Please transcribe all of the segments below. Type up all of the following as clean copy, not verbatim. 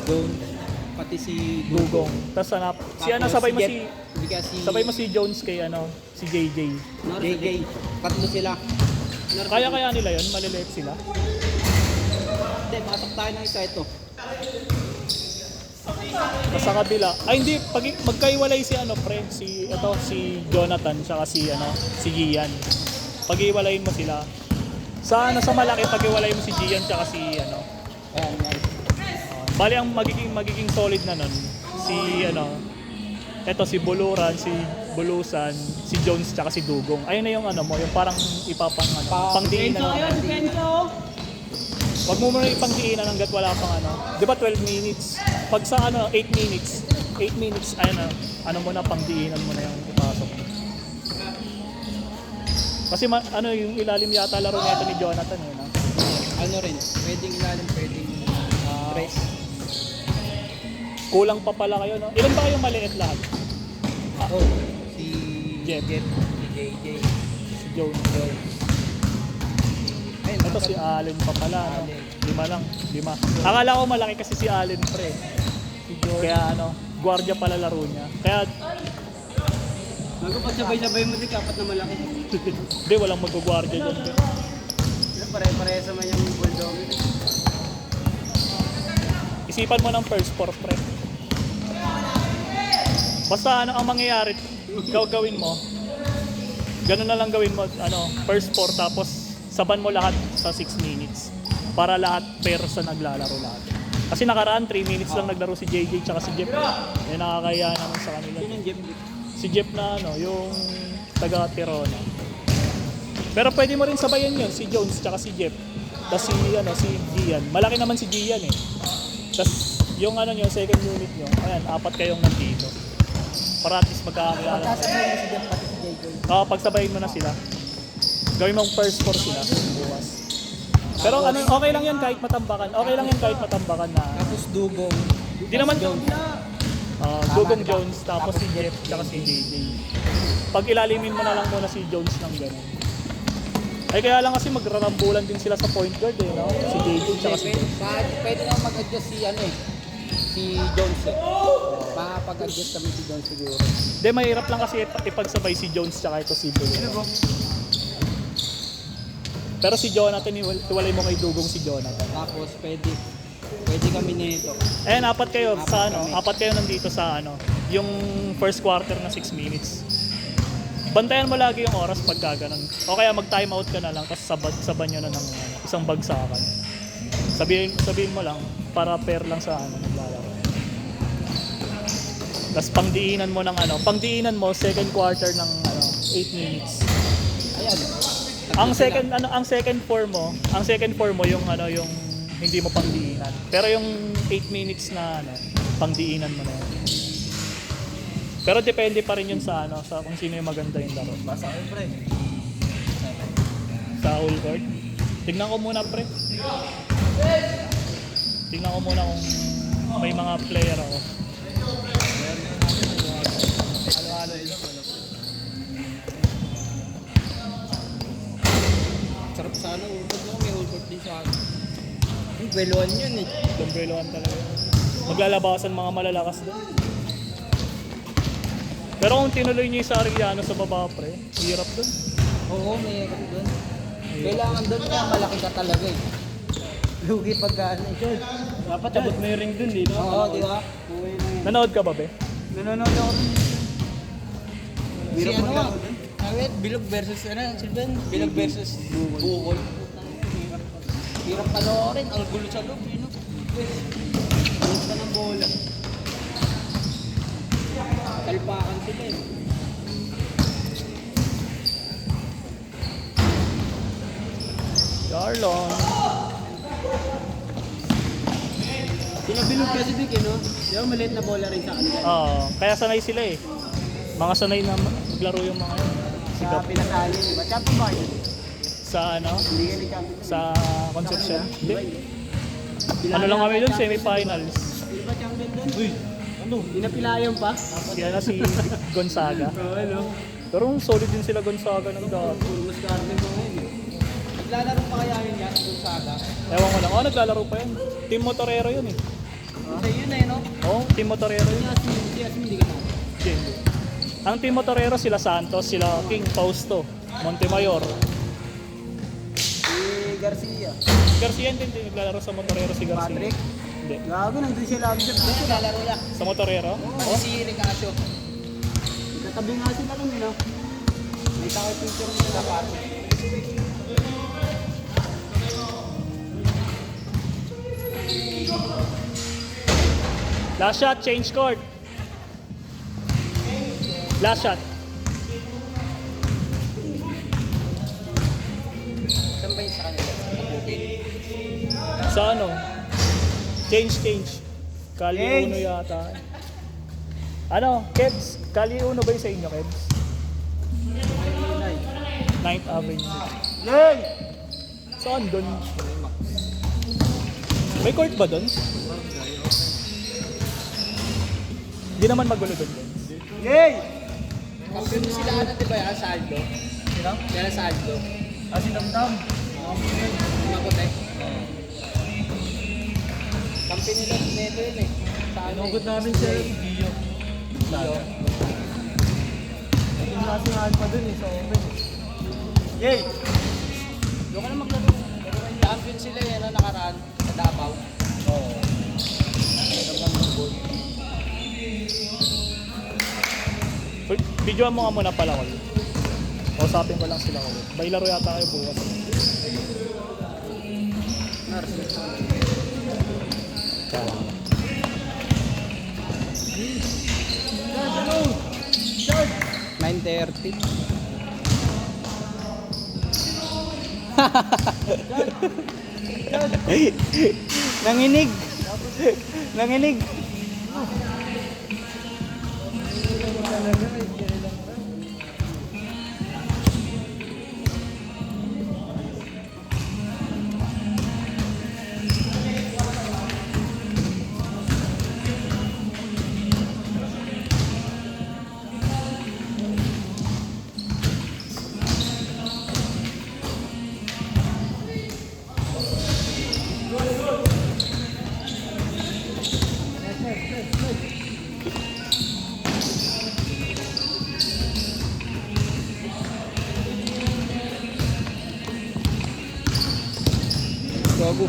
Jones, pati si Dugong. Tapos si ano, sabay mo si... Hindi ka si... Sabay mo si Jones kay ano, si JJ. JJ. Tatlo sila. Kaya nila yun? Maliliit sila? Hindi, pasok tayo ng isa ito. Sa kabila. Ay hindi, magkaiwalay si ano, friend, si Jonathan tsaka si ano, si Gian. Pag-iwalayin mo sila. Sa ano, sa malaki pag-iwalayin mo si Gian tsaka si ano. Ayan, yan. Bali ang magiging solid na nun si ano, eto si Buluran, si Bulusan, si Jones tsaka si Dugong. Ayun na yung ano mo, yung parang ipapang ano, pangdiinan na. Wag mo muna ipangdiinan hangga't wala pang ano. 'Di ba 12 minutes? Pag sa ano 8 minutes ayun na, ano mo na pangdiinan mo na yung ipasok. Kasi ano yung ilalim yata laro nito ni Jonathan eh, no? Ano rin, pwedeng ilalim, pwedeng press. Kulang pa pala kayo, no? Ilan ba kayong maliit lahat? Ako, si Jeff. si JJ. Si Jones. Ayun, Ito si Allen pa pala, no? 5 lang. Akala ko malaki kasi si Allen pre. Kaya ano, gwardiya pala laro niya. Kaya Bago pag sabay-sabay mo din, kapat na malaki. hindi, walang mag-gwardiya dyan. Pare-pareha naman yung bulldog. Isipan mo ng first four pre. Basta ano ang mangyayari, gawin mo. Ganun na lang gawin mo, ano, first four tapos saban mo lahat sa 6 minutes. Para lahat pair sa naglalaro lahat. Kasi nakaraan 3 minutes lang naglaro si JJ tsaka si Jeff. Eh nakakaya naman sa kanila. Yun yung Jeff. Si Jeff na ano, yung taga Tirona. Pero pwede mo rin sabayan yun, si Jones tsaka si Jeff. Tapos si Gian. Malaki naman si Gian eh. Tapos yung ano nyo, second unit nyo, ayan, 4 kayong nandito. Para at least magkakakilala. Pagkasabayin mo si Jeff pati si JJ. Pagsabayin mo na sila. Gawin mong first four sila bukas. Pero ano, okay lang yan kahit matambakan. Okay lang yan kahit matambakan na. Tapos Dugong. Di naman Jones. Dugong Jones, tapos si Jeff, tsaka si JJ. Pag ilalimin mo na lang muna si Jones ng gano'n. Ay kaya lang kasi magrarambulan din sila sa point guard eh, no? Si JJ tsaka si Jeff. Pwede na mag-adjust si ano eh. Si Jones eh. Makapag-adjust kami si Jones siguro. Hindi, mahirap lang kasi ipagsabay si Jones tsaka ito si Bull. Pero si Jonathan, iwalay mo kay Dugong si Jonathan. Tapos pwede kami nito. Ayan, 4 kayo sa ano, 4 kayo nandito sa ano, yung first quarter na 6 minutes. Bantayan mo lagi yung oras pagka ganun. O kaya mag-time out ka na lang tapos saban nyo na ng isang bagsakan. Sabihin mo lang para pair lang sa ano naglalaro. Tapos pangdiinan mo ng ano, pangdiinan mo second quarter ng ano, 8 minutes. Ayan. Ang second four mo yung ano yung hindi mo pangdiinan. Pero yung 8 minutes na ano, pangdiinan mo na yun. Pero depende pa rin yun sa ano, sa kung sino yung maganda yung laro. Basta kayo pre. Sa whole court. Tignan ko muna pre. Tignan ko muna kung may mga player ako. Halo-halo ito. Sarap sana ulpot mo, may ulpot din sa akin. Yung beluan yun eh. Dumbreloan talaga. Maglalabasan mga malalakas doon. Pero kung tinuloy niyo yung sa Arellano sa baba pre, hirap doon. Oo, may hirap doon. Kailangan doon kaya malaki ka talaga eh. Lugi pagka ano eh. Dapat abot mo yung ring doon, di no? Oo, di ba? Nanood ka ba be? Nanonood ako dun. Si ano? Awet, Bilog versus ano? Silvan? Bilog versus Bukol. Hirap panoorin. Ang gulo sa loob, yun. Gulo ka ng bola. Talpakan sila eh. Charlon. Sila Bilog kasi dik eh, no? Di ba maliit na bola rin sa kanila? Oo, kaya sanay sila eh. Mga sanay na maglaro yung mga yun. Sa pinasali, di ba? Champion ba yun? Sa ano? Hindi ka ni champion. Sa Concepcion. Hindi. Ano lang kami doon, semi-finals. Di ba champion doon? Uy! Ano? Pinapilayan pa? Kaya na si Gonzaga. Oo, ano? Pero solid din sila Gonzaga ng dati. Puro mas garden mo ngayon eh. Naglalaro pa kaya yun yan, kung saga? Ewan ko lang. Naglalaro pa yun. Team Motorero yun eh. Sa yun eh, no? Oh, Team Motorero yun. Si Yasmin, hindi ka na. Hindi. Ang Team Motorero sila Santos, sila King Fausto, Montemayor. Si Garcia. Garcia hindi naglalaro sa Motorero si Garcia. Patrick? Hindi. Gago, nandun siya lagi siya. Doon siya lalaro lang. Sa Motorero? Oh, si Ricacio. Katabi nga sila lang yun, no? May tao picture nila na Patrick. Last shot, change court. Last shot. Saan ba yun sa kanila? Sa ano? Change. Kali uno yata. Ano, Kebs? Kali uno ba yung sa inyo, Kebs? 9th Avenue. Yay! Saan doon? May court ba doon? Hindi naman magulo doon. Yay! Kampiyon sila ano, di ba yan? Sa Aldo? Sino? Kaya sa Aldo. Si Damdam. Makote. Kampiyon nila neto yun eh. Sa ano Tinugod namin siya yung Dio. Dio. Naging nasingahan pa dun sa open. Yay! Doon ka na maglaro. Champion sila eh, ano, nakaraan sa Davao. Oo. Videoan mo nga muna pala ko. Kausapin ko lang sila ko. May laro yata kayo bukas. Kaya lang. Charge! 9:30. Nanginig. Nanginig. Gago.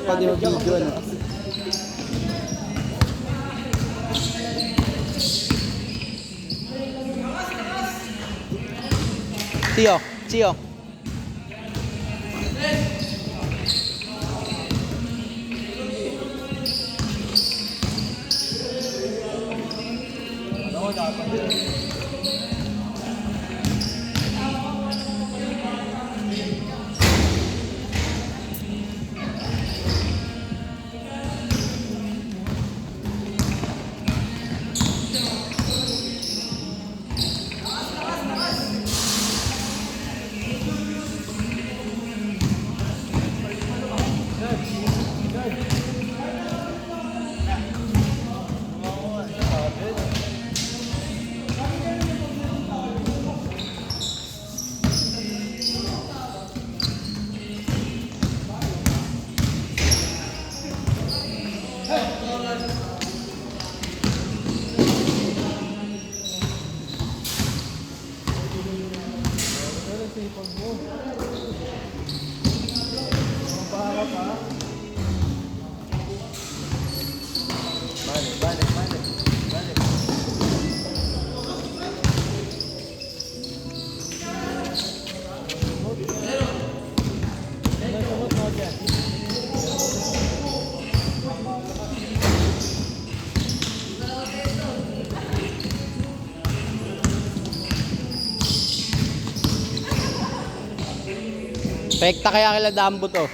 Pwede mag-video ano. Tio. Pekta kaya kila Dambo to.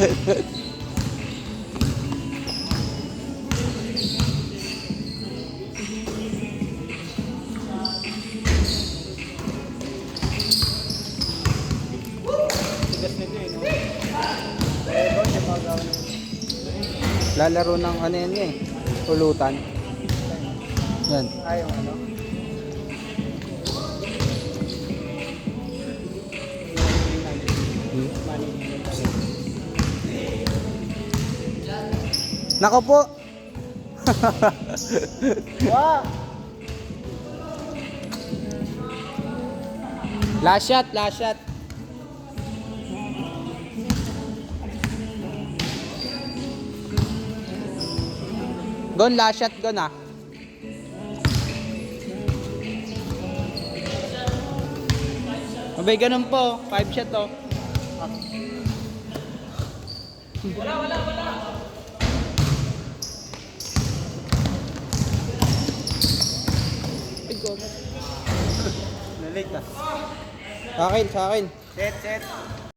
Tigas nito eh, no? Eh, doon yung mga gawin. Lalaro ng ano yan eh. Pulutan. Yan. Ayaw ano? Nako po. Wow! Last shot, last shot. Gon, last shot, gon ah. Mabay ganun po, 5 shot to. Sa akin, sa akin. Set.